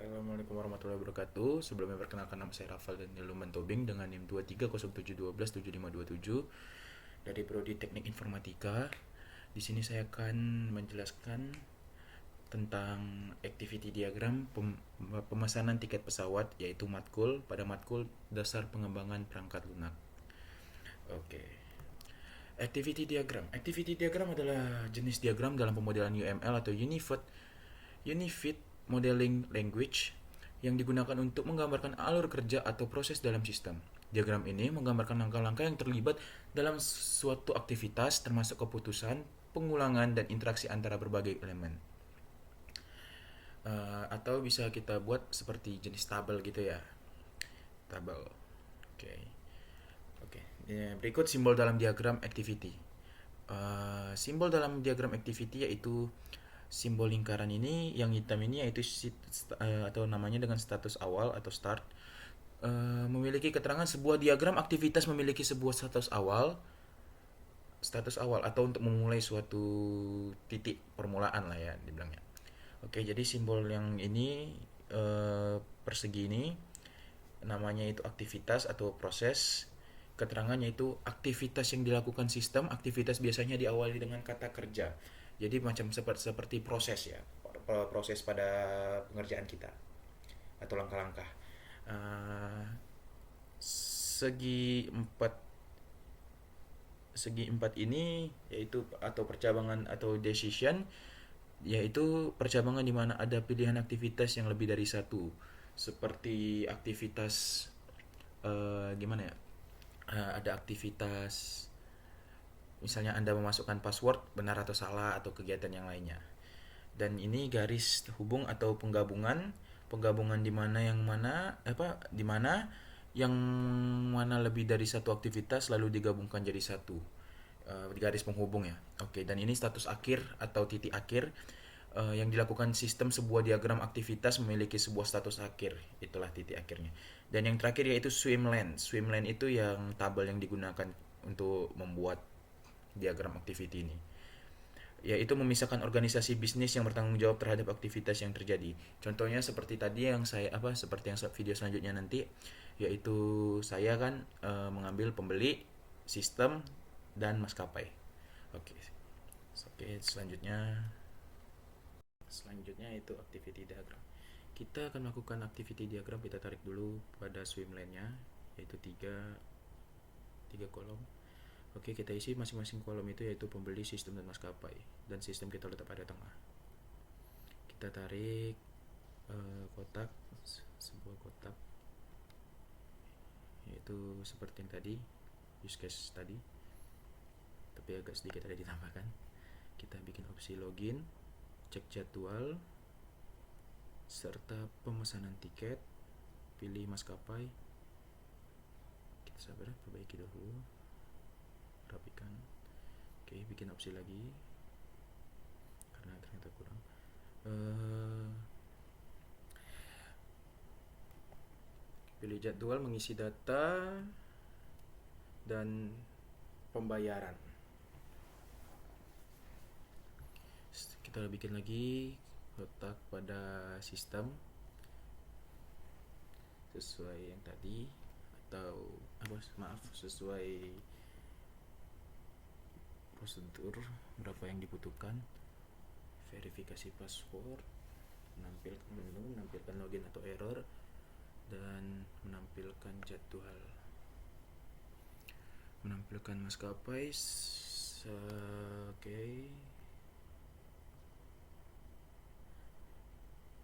Assalamualaikum warahmatullahi wabarakatuh. Sebelumnya perkenalkan, nama saya Rafal Daniel Lumantobing dengan NIM 2307127527 dari Prodi Teknik Informatika. Di sini saya akan menjelaskan tentang activity diagram pemesanan tiket pesawat, yaitu matkul pada matkul dasar pengembangan perangkat lunak. Oke. Activity diagram adalah jenis diagram dalam pemodelan UML atau Unified Modeling Language yang digunakan untuk menggambarkan alur kerja atau proses dalam sistem. Diagram ini menggambarkan langkah-langkah yang terlibat dalam suatu aktivitas, termasuk keputusan, pengulangan, dan interaksi antara berbagai elemen. Atau bisa kita buat seperti jenis tabel gitu ya. Tabel. Oke. Oke. Berikut simbol dalam diagram activity. Simbol dalam diagram activity yaitu simbol lingkaran ini, yang hitam ini yaitu atau namanya dengan status awal atau start. Memiliki keterangan sebuah diagram aktivitas memiliki sebuah status awal atau untuk memulai suatu titik permulaan lah ya dibilangnya. Oke, jadi simbol yang ini persegi ini namanya itu aktivitas atau proses. Keterangannya itu aktivitas yang dilakukan sistem. Aktivitas biasanya diawali dengan kata kerja. Jadi macam seperti proses ya, proses pada pengerjaan kita atau langkah-langkah. Uh, segi empat segi empat ini yaitu atau percabangan atau decision, yaitu percabangan di mana ada pilihan aktivitas yang lebih dari satu, seperti aktivitas gimana ya, ada aktivitas misalnya Anda memasukkan password benar atau salah atau kegiatan yang lainnya. Dan ini garis hubung atau penggabungan di mana yang mana lebih dari satu aktivitas lalu digabungkan jadi satu, di garis penghubung ya. Oke, dan ini status akhir atau titik akhir, yang dilakukan sistem sebuah diagram aktivitas memiliki sebuah status akhir, itulah titik akhirnya. Dan yang terakhir yaitu swimlane. Swimlane itu yang tabel yang digunakan untuk membuat diagram activity ini, yaitu memisahkan organisasi bisnis yang bertanggung jawab terhadap aktivitas yang terjadi. Contohnya seperti tadi yang seperti yang video selanjutnya nanti, yaitu saya kan mengambil pembeli, sistem, dan maskapai. Oke. Oke, selanjutnya itu activity diagram. Kita akan melakukan activity diagram. Kita tarik dulu pada swimlane-nya, yaitu tiga kolom. Oke, kita isi masing-masing kolom itu yaitu pembeli, sistem, dan maskapai. Dan sistem kita letak pada tengah. Kita tarik kotak, sebuah kotak, yaitu seperti yang tadi, use case tadi, tapi agak sedikit ada ditambahkan. Kita bikin opsi login, cek jadwal, serta pemesanan tiket, pilih maskapai. Kita sabar, perbaiki dahulu, rapikan. Oke, bikin opsi lagi karena ternyata kurang. Pilih jadwal, mengisi data, dan pembayaran. Kita bikin lagi kotak pada sistem sesuai yang tadi, atau sesuai prosedur berapa yang dibutuhkan. Verifikasi password, menampilkan menu, menampilkan login atau error, dan menampilkan jadwal, menampilkan maskapai. Oke.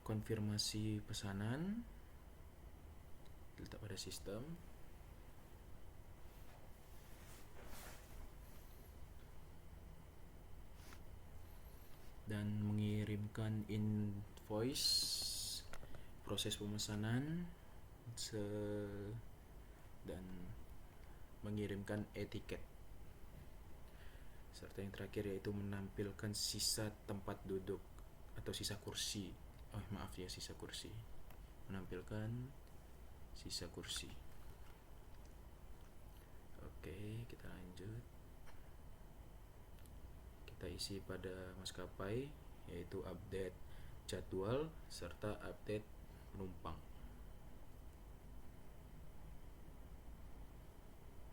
Konfirmasi pesanan letak pada sistem, dan mengirimkan invoice, proses pemesanan, dan mengirimkan etiket, serta yang terakhir yaitu menampilkan sisa tempat duduk atau sisa kursi. Sisa kursi. Menampilkan sisa kursi. Oke, kita lanjut. Kita isi pada maskapai, yaitu update jadwal serta update penumpang.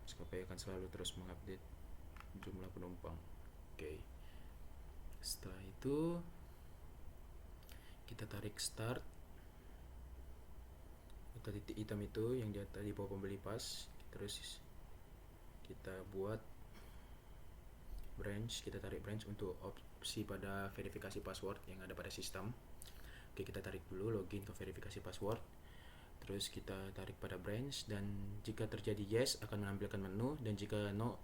Maskapai akan selalu terus mengupdate jumlah penumpang. Oke. Setelah itu kita tarik start atau titik hitam itu yang di bawah pembeli pas. Terus kita buat branch, kita tarik branch untuk opsi pada verifikasi password yang ada pada sistem. Oke, kita tarik dulu login ke verifikasi password. Terus kita tarik pada branch, dan jika terjadi yes akan menampilkan menu, dan jika no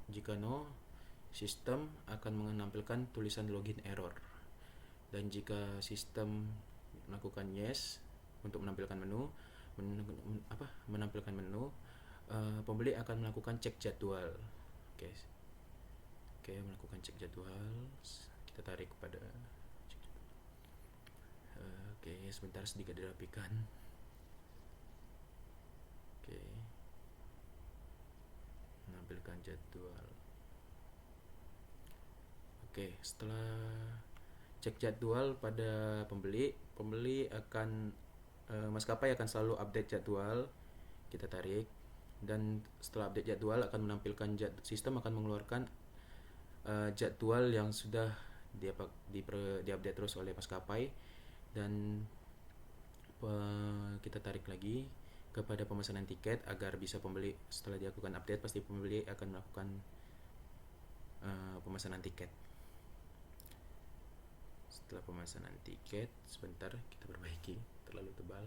sistem akan menampilkan tulisan login error. Dan jika sistem melakukan yes untuk menampilkan menu, pembeli akan melakukan cek jadwal. Oke, melakukan cek jadwal. Kita tarik pada oke, sebentar sedikit dirapikan. Oke, menampilkan jadwal. Oke, setelah cek jadwal pada pembeli akan maskapai akan selalu update jadwal. Kita tarik, dan setelah update jadwal akan menampilkan sistem akan mengeluarkan jadwal yang sudah diupdate terus oleh maskapai. Dan kita tarik lagi kepada pemesanan tiket agar bisa pembeli, setelah dilakukan update pasti pembeli akan melakukan pemesanan tiket. Setelah pemesanan tiket, sebentar kita perbaiki, terlalu tebal.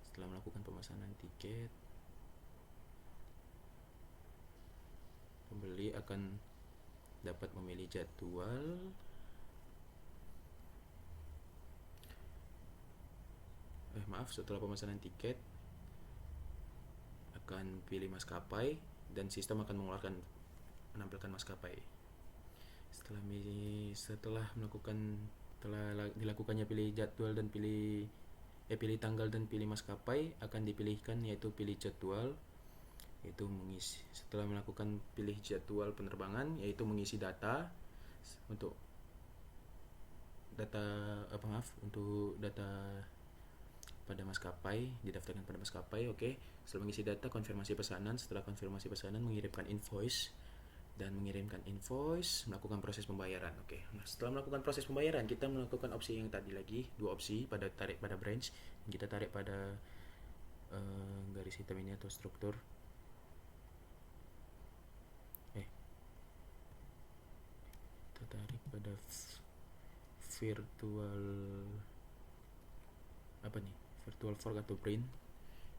Setelah melakukan pemesanan tiket, pembeli akan dapat memilih jadwal. Setelah pemesanan tiket akan pilih maskapai, dan sistem akan menampilkan maskapai. Setelah dilakukannya pilih jadwal dan pilih tanggal dan pilih maskapai, akan dipilihkan yaitu pilih jadwal, yaitu mengisi. Setelah melakukan pilih jadwal penerbangan, yaitu mengisi data untuk data pada maskapai, didaftarkan pada maskapai. Oke, setelah mengisi data, konfirmasi pesanan. Setelah konfirmasi pesanan, mengirimkan invoice, dan mengirimkan invoice, melakukan proses pembayaran. Oke, setelah melakukan proses pembayaran, kita melakukan opsi yang tadi lagi, dua opsi pada tarik pada branch. Kita tarik pada garis hitam ini atau struktur. Kita tarik pada virtual fork atau print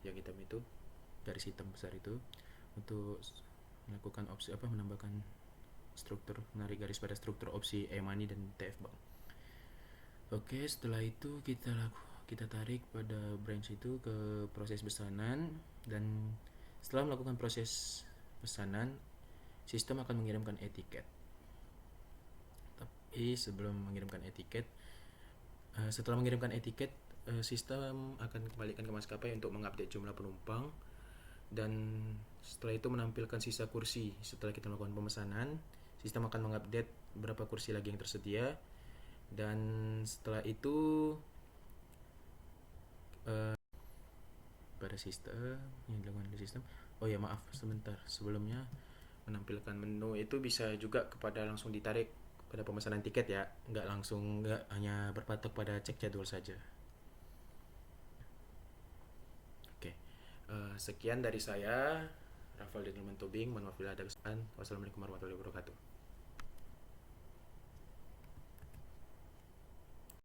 yang hitam itu, garis hitam besar itu, untuk melakukan opsi menambahkan struktur, menarik garis pada struktur opsi e-money dan TF Bank. Oke, setelah itu kita tarik pada branch itu ke proses pesanan, dan setelah melakukan proses pesanan, sistem akan mengirimkan etiket. Tapi sebelum mengirimkan etiket, setelah mengirimkan etiket, sistem akan kembalikan ke maskapai untuk mengupdate jumlah penumpang, dan setelah itu menampilkan sisa kursi. Setelah kita melakukan pemesanan, sistem akan mengupdate berapa kursi lagi yang tersedia, dan setelah itu pada sistem yang dilakukan di sistem. Sebentar, sebelumnya menampilkan menu itu bisa juga kepada langsung ditarik pada pemesanan tiket ya, nggak hanya berpatok pada cek jadwal saja. Oke, sekian dari saya, Rafael Denilman Tobing. Mohon maaf bila ada kesalahan. Wassalamualaikum warahmatullahi wabarakatuh.